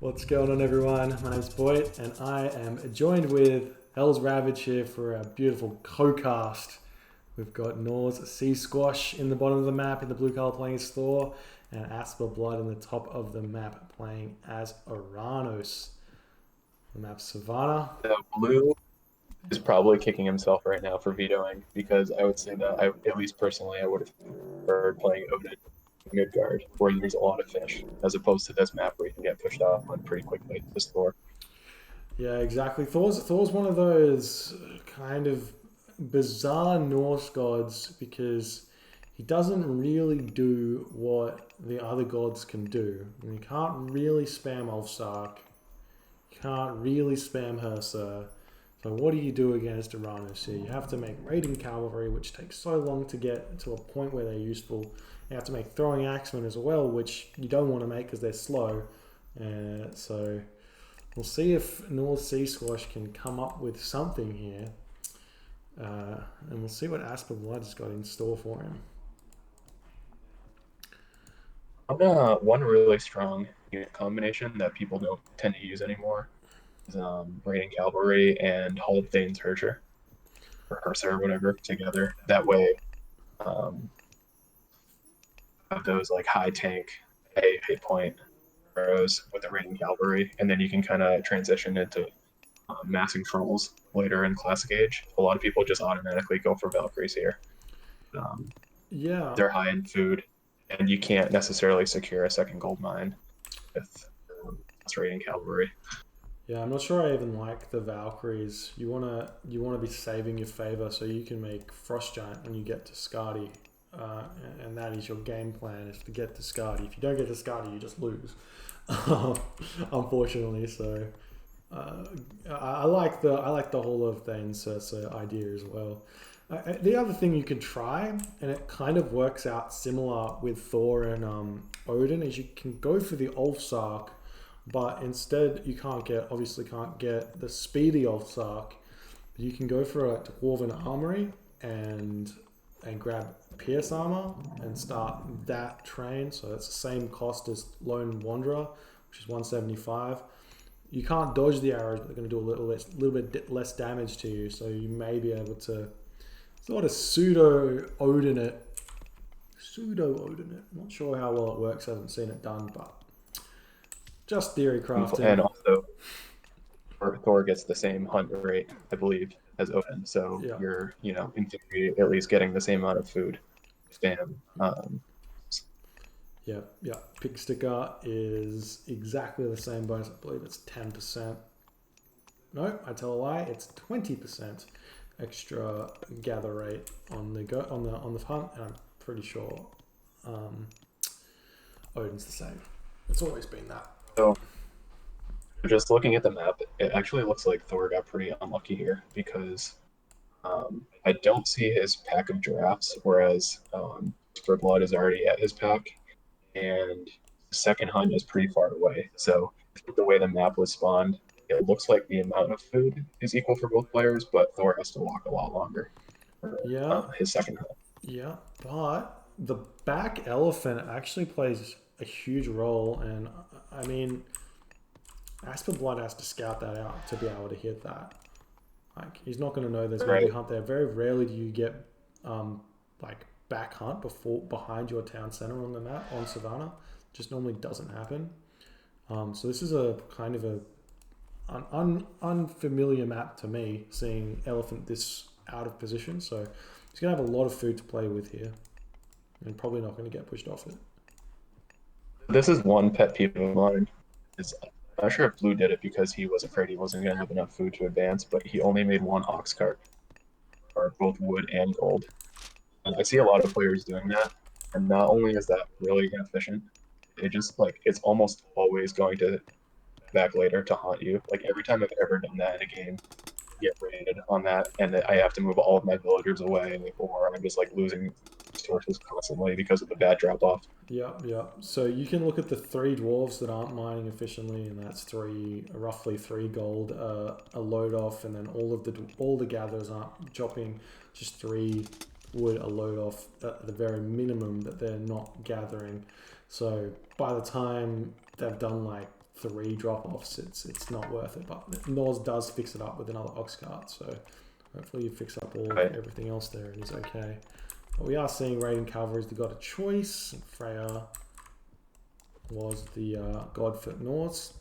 What's going on, everyone? My name's Boyd, and I am joined with HellsRavag here for a beautiful co-cast. We've got KnorrsSeaSquash in the bottom of the map in the blue color playing as Thor, and AsperBlood in the top of the map playing as Oranos. The map's Savannah. The blue is probably kicking himself right now for vetoing because I would say that at least personally, I would have preferred playing Odin Midgard, where there's a lot of fish, as opposed to this map where you can get pushed off on pretty quickly. This Thor. Yeah, exactly. Thor's one of those kind of bizarre Norse gods because he doesn't really do what the other gods can do. And you can't really spam Ulfsark. You can't really spam Hersa. So what do you do against Oranos here? You have to make raiding cavalry, which takes so long to get to a point where they're useful. You have to make throwing axemen as well, which you don't want to make because they're slow. So we'll see if KnorrsSeaSquash can come up with something here. And we'll see what AsperBlood has got in store for him. One really strong unit combination that people don't tend to use anymore is raiding cavalry and Hall of Thane's Herser or Herser or whatever together. That way, have those like high tank, hit point arrows with the raiding cavalry, and then you can kind of transition into massing trolls later in Classic Age. A lot of people just automatically go for Valkyries here. Yeah. They're high in food, and you can't necessarily secure a second gold mine with raiding cavalry. Yeah, I'm not sure I even like the Valkyries. You wanna be saving your favor so you can make Frost Giant when you get to Skadi. And that is your game plan, is to get to Skadi. If you don't get to Skadi, you just lose. Unfortunately, so I like the Hall of Thane's idea as well. The other thing you can try, and it kind of works out similar with Thor and Odin, is you can go for the Ulfsark, but instead you obviously can't get the speedy Ulfsark. You can go for a Dwarven Armory and grab Pierce Armor and start that train. So that's the same cost as Lone Wanderer, which is 175. You can't dodge the arrows, but they're going to do a little bit less damage to you. So you may be able to sort of pseudo Odin it. Not sure how well it works. I haven't seen it done, but just theory crafting. And also, Thor gets the same hunt rate, I believe, as Odin. So Yeah. you're, in theory, at least getting the same amount of food. Spam. Yeah. Pig sticker is exactly the same bonus. I believe it's 10%. No, I tell a lie. It's 20% extra gather rate on the hunt, and I'm pretty sure Odin's the same. It's always been that. So just looking at the map, it actually looks like Thor got pretty unlucky here because I don't see his pack of giraffes, whereas AsperBlood is already at his pack, and the second hunt is pretty far away. So the way the map was spawned, it looks like the amount of food is equal for both players, but Thor has to walk a lot longer for his second hunt. Yeah, but the back elephant actually plays a huge role, and I mean, AsperBlood has to scout that out to be able to hit that. Like, he's not going to know there's going to be hunt there. Very rarely do you get like back hunt behind your town center on the map on Savannah. Just normally doesn't happen. So this is a kind of an unfamiliar map to me, seeing elephant this out of position. So he's going to have a lot of food to play with here, and probably not going to get pushed off it. This is one pet peeve of mine. I'm not sure if Blue did it because he was afraid he wasn't going to have enough food to advance, but he only made one ox cart for both wood and gold. And I see a lot of players doing that, and not only is that really inefficient, it's almost always going to back later to haunt you. Like every time I've ever done that in a game, I get raided on that, and I have to move all of my villagers away, or I'm just like losing resources constantly because of the bad drop off. Yeah. So you can look at the 3 dwarves that aren't mining efficiently, and that's roughly 3 gold a load off, and then all the gatherers aren't dropping just 3 wood a load off at the very minimum that they're not gathering. So by the time they've done like 3 drop-offs, it's not worth it. But Norse does fix it up with another ox cart, so hopefully you fix up everything else there and he's okay. But we are seeing raiding cavalry's they got a choice. Freya was the god for Norse.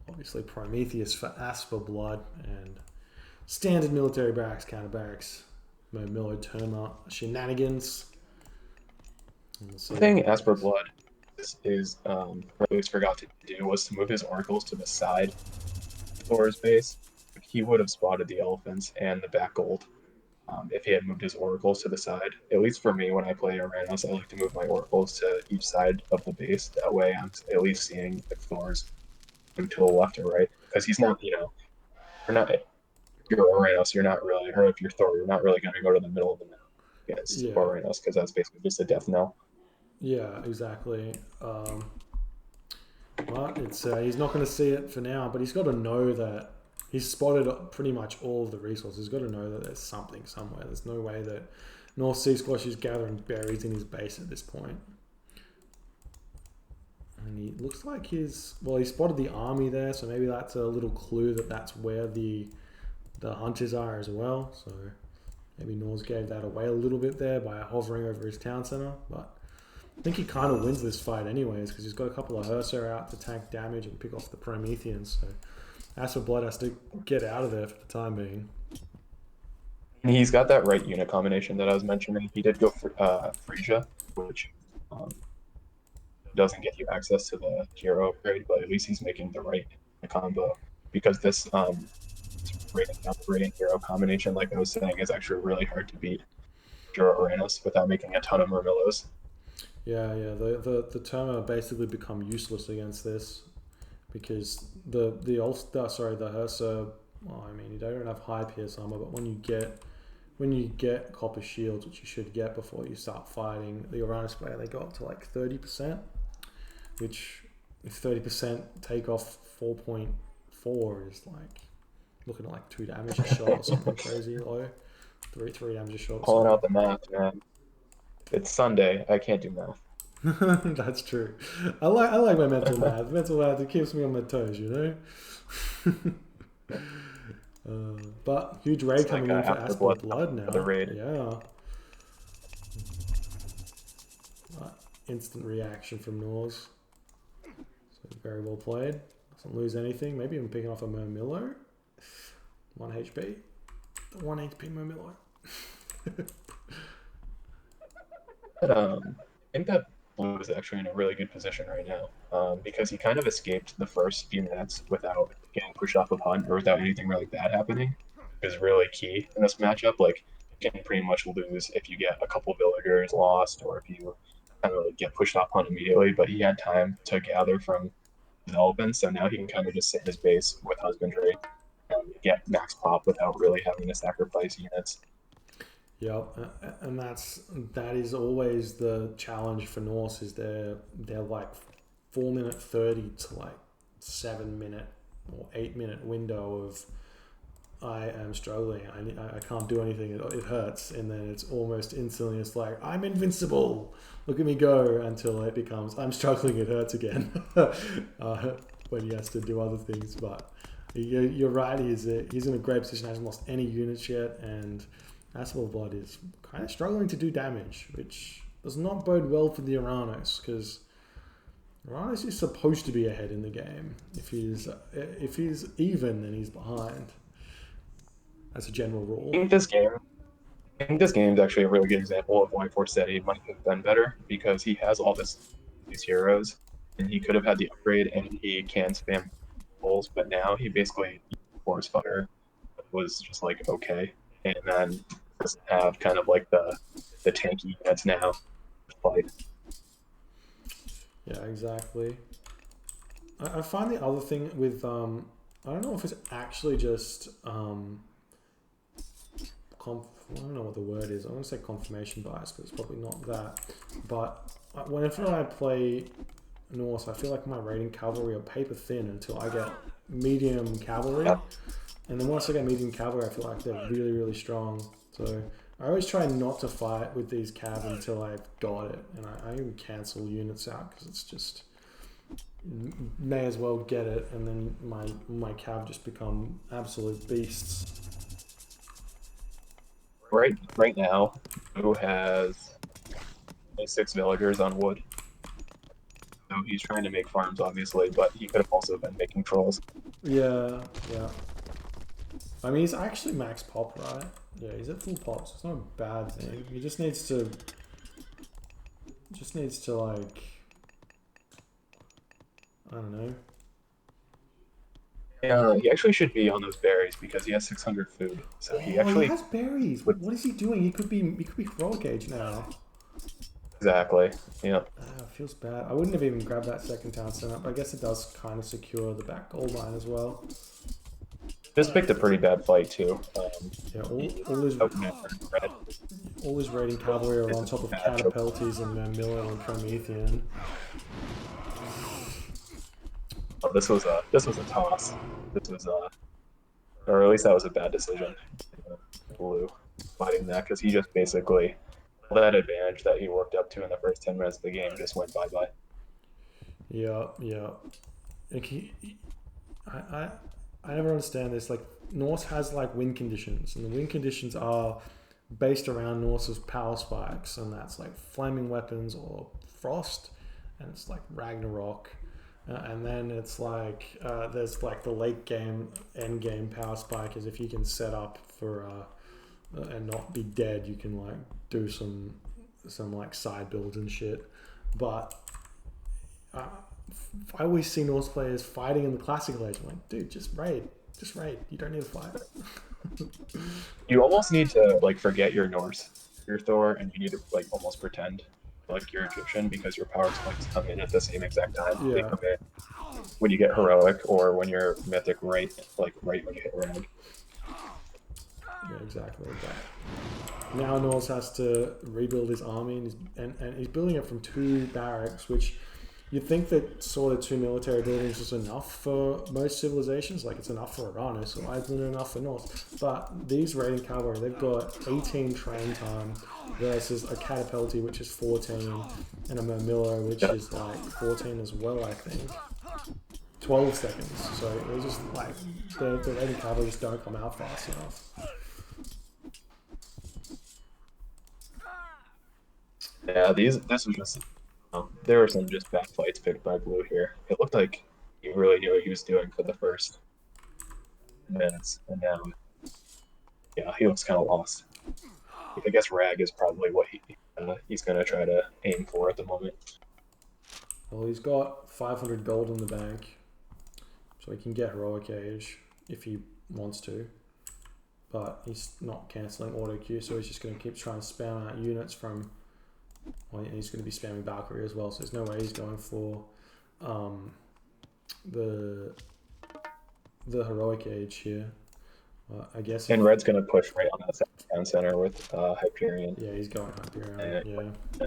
Obviously Prometheus for AsperBlood, and standard military barracks, counter barracks, Milo Terma shenanigans. The thing AsperBlood is Release forgot to do was to move his oracles to the side of Thor's base. He would have spotted the elephants and the back gold if he had moved his oracles to the side. At least for me, when I play Oranos, I like to move my oracles to each side of the base. That way I'm at least seeing if Thor's moved to the left or right. Because he's not, you're not, you're Oranos, you're not really, or if you're Thor, you're not really going to go to the middle of the map against Oranos, because that's basically just a death knell. Yeah, exactly. But it's he's not going to see it for now, but he's got to know that he's spotted pretty much all of the resources. He's got to know that there's something somewhere. There's no way that KnorrsSeaSquash is gathering berries in his base at this point. And he looks like he spotted the army there, so maybe that's a little clue that that's where the hunters are as well. So maybe Norse gave that away a little bit there by hovering over his town center, but I think he kind of wins this fight anyways, because he's got a couple of Herser out to tank damage and pick off the Prometheans. So AsperBlood has to get out of there for the time being. He's got that right unit combination that I was mentioning. He did go for Frisia, which doesn't get you access to the hero upgrade, but at least he's making the right combo. Because this rating hero combination, like I was saying, is actually really hard to beat Euro Oranos without making a ton of Murmillos. Yeah. The Terma basically become useless against this because the Herser. Well, I mean, you don't have high pierce armor, but when you get copper shields, which you should get before you start fighting, the Oranos player, they go up to like 30%, which if 30% take off 4.4 is like looking at like 2 damage a shot or something crazy low. 3 damage a shot. Pulling out the math, man. It's Sunday. I can't do math. That's true. I like my mental math. Mental math, it keeps me on my toes, But huge raid it's coming like, in for AsperBlood now. The raid. Yeah. Instant reaction from Norse. So very well played. Doesn't lose anything. Maybe even picking off a Murmillo. 1 HP. 1 HP Murmillo. I think that Blue is actually in a really good position right now because he kind of escaped the first few minutes without getting pushed off of Hunt or without anything really bad happening. It was really key in this matchup. Like, you can pretty much lose if you get a couple villagers lost or if you kind of like get pushed off Hunt immediately, but he had time to gather from his elephants, so now he can kind of just sit in his base with Husbandry and get max pop without really having to sacrifice units. Yep, and that is always the challenge for Norse is they're like 4 minute 30 to like 7 minute or 8 minute window of I am struggling. I can't do anything. It hurts, and then it's almost instantly it's like I'm invincible. Look at me go until it becomes I'm struggling. It hurts again when he has to do other things. But you're right. He's in a great position. Hasn't lost any units yet, and AsperBlood is kind of struggling to do damage, which does not bode well for the Oranos, because Oranos is supposed to be ahead in the game. If he's even, then he's behind. That's a general rule. I think this game is actually a really good example of why Forsetti might have been better, because he has all these heroes, and he could have had the upgrade, and he can spam pulls, but now he basically force fire was just like okay, and then doesn't have kind of like the tanky units now to fight. Yeah, exactly. I find the other thing with I don't know if it's actually just I don't know what the word is. I want to say confirmation bias, but it's probably not that. But whenever I play Norse, I feel like my raiding cavalry are paper thin until I get medium cavalry. Yeah. And then once I get medium cavalry, I feel like they're really, really strong. So I always try not to fight with these cav until I've got it. And I even cancel units out because it's just may as well get it, and then my cav just become absolute beasts. Right now, Blue has 6 villagers on wood. So he's trying to make farms, obviously, but he could have also been making trolls. Yeah, yeah. I mean, he's actually max pop, right? Yeah, he's at full pop, so it's not a bad thing. He just needs to like, I don't know. Yeah, he actually should be on those berries because he has 600 food. So he Oh, he actually has berries. would What is he doing? He could be heroic age now. exactly. Yeah. Feels bad. I wouldn't have even grabbed that second town center, but I guess it does kind of secure the back gold line as well. Just picked a pretty bad fight too. Yeah, all his raiding cavalry are on top of catapulties and Miller and Promethean. Oh, this was a toss. This was or at least that was a bad decision. Blue fighting that because he just basically that advantage that he worked up to in the first 10 minutes of the game just went bye-bye. Yeah, yeah. Like I never understand this. Like Norse has like win conditions, and the win conditions are based around Norse's power spikes, and that's like flaming weapons or frost, and it's like Ragnarok. And then it's like there's like the late game end game power spike is if you can set up for and not be dead, you can like do some like side builds and shit. But I always see Norse players fighting in the classical age. I'm like, dude, just raid. You don't need to fight. You almost need to like forget your Norse, your Thor, and you need to like almost pretend like you're Egyptian because your power spikes come in at the same exact time. Yeah. They come in when you get heroic or when you're mythic, right when you hit rag. Yeah, exactly. That. Now Norse has to rebuild his army, and he's building it from 2 barracks, which you'd think that sort of 2 military buildings is enough for most civilizations. Like it's enough for Oranos, so why isn't it enough for Norse? But these raiding cavalry, they've got 18 train time versus a catapulti, which is 14, and a Murmillo, which is like 14 as well, I think. 12 seconds. So they're just like the raiding cavalry just don't come out fast enough. Yeah, this was just there were some just bad fights picked by Blue here. It looked like he really knew what he was doing for the first minutes, and now yeah, he looks kind of lost. I guess Rag is probably what he's gonna try to aim for at the moment. Well, he's got 500 gold in the bank, so he can get heroic age if he wants to. But he's not cancelling auto queue, so he's just going to keep trying to spam out units from. Well, he's going to be spamming Valkyrie as well, so there's no way he's going for the heroic age here. I guess. And Red's gonna push right on that town center with Hyperion. Yeah, he's going Hyperion. Yeah.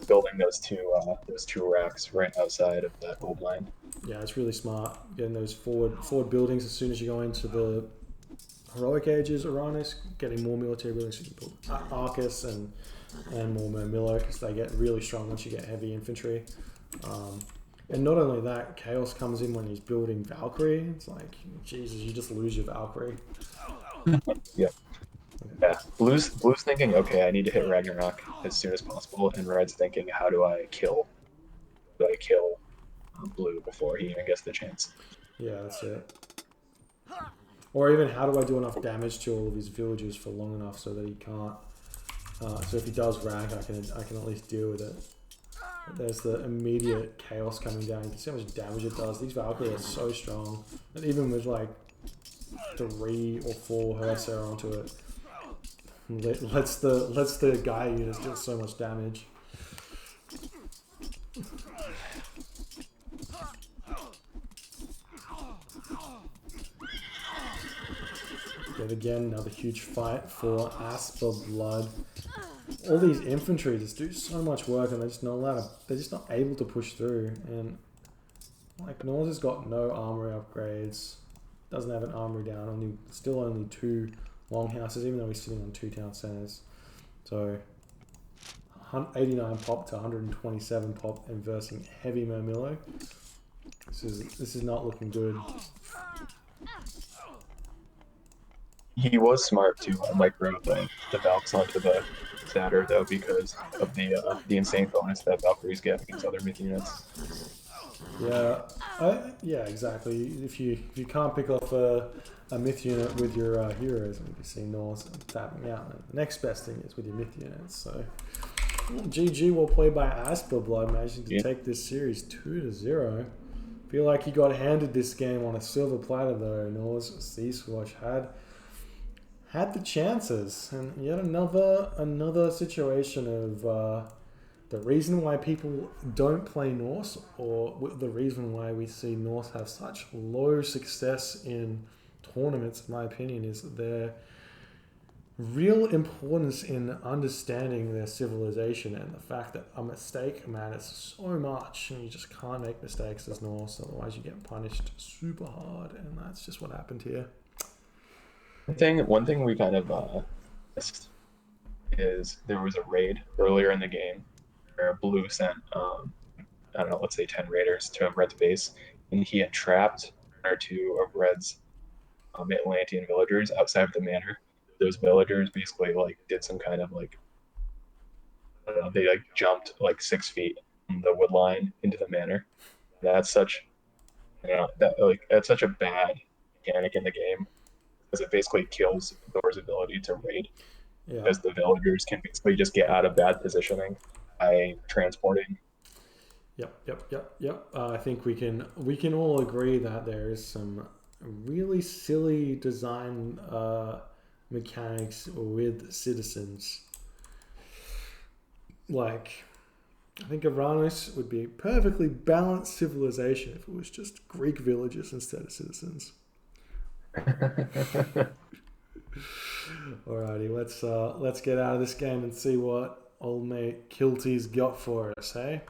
Building those two racks right outside of that gold line. Yeah, it's really smart getting those forward buildings as soon as you go into the heroic ages. Oranos getting more military buildings, so you can build Arcus and more Murmillo because they get really strong once you get heavy infantry. And not only that, Chaos comes in when he's building Valkyrie. It's like, Jesus, you just lose your Valkyrie. Yeah. Yeah, Blue's thinking, okay, I need to hit Ragnarok as soon as possible, and Red's thinking, how do I kill Blue before he even gets the chance? Yeah, that's it. Or even, how do I do enough damage to all of his villagers for long enough so that he can't? So if he does rag, I can at least deal with it. But there's the immediate chaos coming down. You can see how much damage it does. These Valkyries are so strong, and even with like 3 or 4 Hersar onto it. Lets the guy units do so much damage. Yet again, another huge fight for AsperBlood. All these infantry just do so much work, and they're just not allowed to. They're just not able to push through. And like Norse has got no armory upgrades. Doesn't have an armory down. Only 2 longhouses, even though he's sitting on 2 town centers. So 89 pop to 127 pop and versing heavy Mermillo. This is not looking good. He was smart to micro the Valks onto the Satyr though, because of the insane bonus that Valkyries get against other myth units. Yeah, yeah, exactly. If you can't pick off a myth unit with your heroes, and you see Norse tapping out, and the next best thing is with your myth units. So GG, well played by AsperBlood, managing to take this series 2-0. Feel like he got handed this game on a silver platter though. KnorrsSeaSquash had the chances, and yet another situation of the reason why people don't play Norse, or the reason why we see Norse have such low success in tournaments, in my opinion, is their real importance in understanding their civilization, and the fact that a mistake matters so much, and you just can't make mistakes as Norse, otherwise you get punished super hard, and that's just what happened here. One thing we kind of missed is there was a raid earlier in the game where Blue sent I don't know, let's say 10 raiders to Red's base, and he had trapped one or two of Red's Atlantean villagers outside of the manor. Those villagers basically like did some kind of like, I don't know, they like jumped like 6 feet from the wood line into the manor. That's such, that's such a bad mechanic in the game, because it basically kills Thor's ability to raid, Yeah. because the villagers can basically just get out of bad positioning by transporting. Yep. I think we can all agree that there is some really silly design mechanics with citizens. Like, I think Oranos would be a perfectly balanced civilization if it was just Greek villagers instead of citizens. Alrighty, let's get out of this game and see what old mate Kilty's got for us, hey?